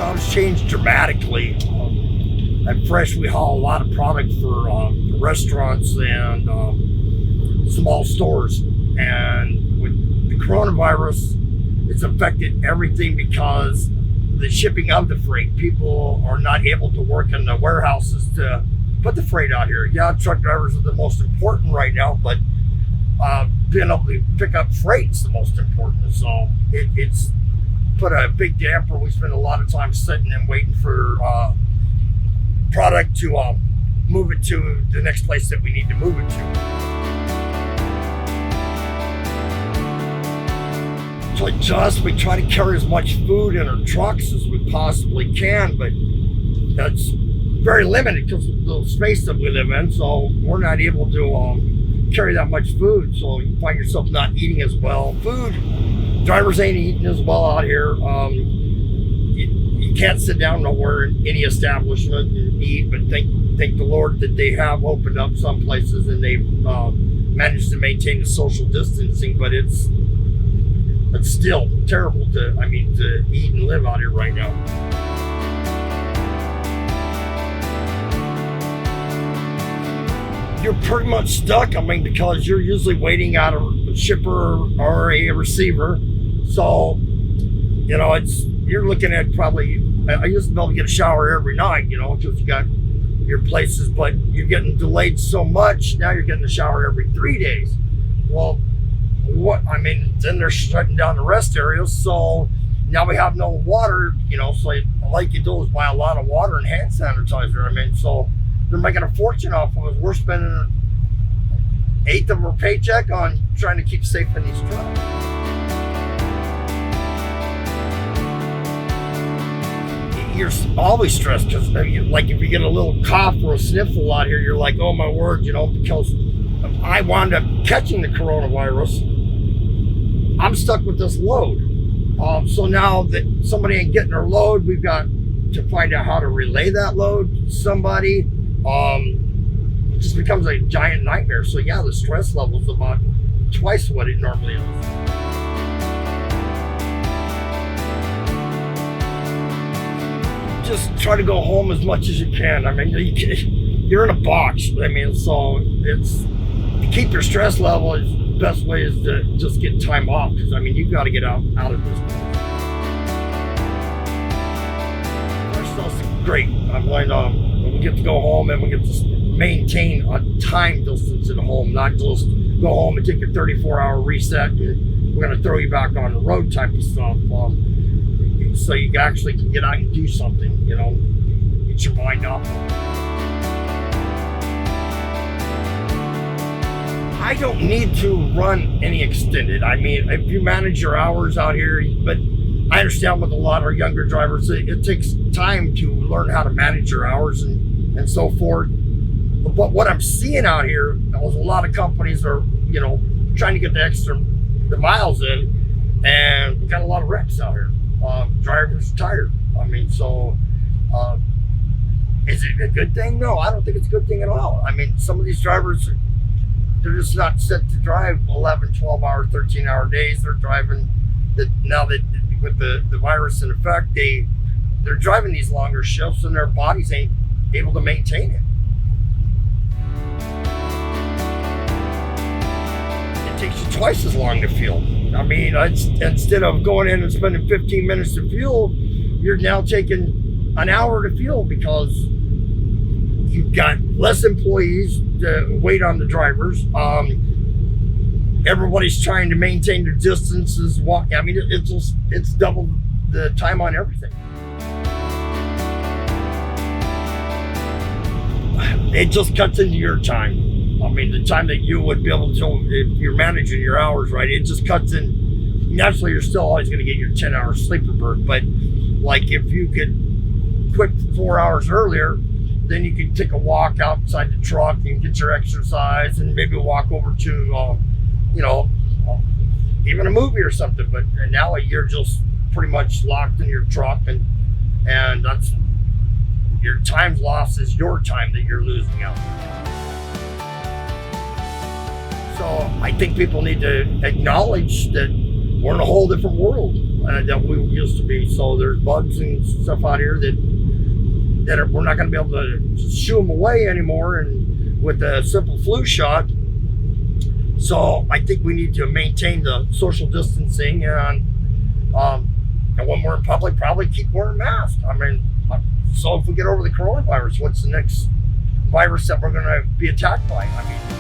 job's changed dramatically. At Fresh, we haul a lot of product for restaurants and small stores. And with the coronavirus, it's affected everything because the shipping of the freight. People are not able to work in the warehouses to put the freight out here. Yeah, truck drivers are the most important right now, but being able to pick up freight's the most important. So it's put a big damper. We spend a lot of time sitting and waiting for product to move it to the next place that we need to move it to. To adjust, we try to carry as much food in our trucks as we possibly can, but that's very limited because of the space that we live in. So we're not able to carry that much food. So you find yourself not eating as well. Food, drivers ain't eating as well out here. You can't sit down nowhere in any establishment and eat, but thank the Lord that they have opened up some places and they've managed to maintain the social distancing, but it's still terrible to eat and live out here right now. You're pretty much stuck, because you're usually waiting out a shipper or a receiver. So, you're looking at probably, I used to be able to get a shower every night, because you got your places, but you're getting delayed so much, now you're getting a shower every 3 days. Well, then they're shutting down the rest areas, so now we have no water, so all you can do is buy a lot of water and hand sanitizer. So they're making a fortune off of us. We're spending an eighth of our paycheck on trying to keep safe in these trucks. You're always stressed because, if you get a little cough or a sniffle out here, you're like, oh my word, because I wound up catching the coronavirus. I'm stuck with this load. So now that somebody ain't getting their load, we've got to find out how to relay that load to somebody. It just becomes a giant nightmare. So yeah, the stress level is about twice what it normally is. Just try to go home as much as you can. You're in a box. So it's to keep your stress level. The best way is to just get time off because you've got to get out of this. Fresh stuff's great. We get to go home and we get to maintain a time distance at home, not just go home and take a 34-hour reset and we're going to throw you back on the road type of stuff. So you actually can get out and do something, get your mind off. I don't need to run any extended. If you manage your hours out here, but I understand with a lot of our younger drivers, it takes time to learn how to manage your hours and so forth. But what I'm seeing out here is a lot of companies are, trying to get the miles in, and we got a lot of wrecks out here. Drivers tired. Is it a good thing? No, I don't think it's a good thing at all. Some of these drivers, they're just not set to drive 11, 12 hour, 13-hour days. They're driving now that with the virus in effect, they're driving these longer shifts and their bodies ain't able to maintain it. It takes you twice as long to fuel. Instead of going in and spending 15 minutes to fuel, you're now taking an hour to fuel because you've got less employees to wait on the drivers. Everybody's trying to maintain their distances. It's double the time on everything. It just cuts into your time. The time that you would be able to, if you're managing your hours right, it just cuts in. Naturally, you're still always going to get your 10-hour sleeper berth, but if you could quit 4 hours earlier, then you can take a walk outside the truck and get your exercise and maybe walk over to, even a movie or something. But now you're just pretty much locked in your truck and that's your time's lost is your time that you're losing out. So I think people need to acknowledge that we're in a whole different world that we used to be. So there's bugs and stuff out here that we're not going to be able to just shoo them away anymore, and with a simple flu shot. So I think we need to maintain the social distancing, and when we're in public, probably keep wearing masks. I mean, so if we get over the coronavirus, what's the next virus that we're going to be attacked by? I mean,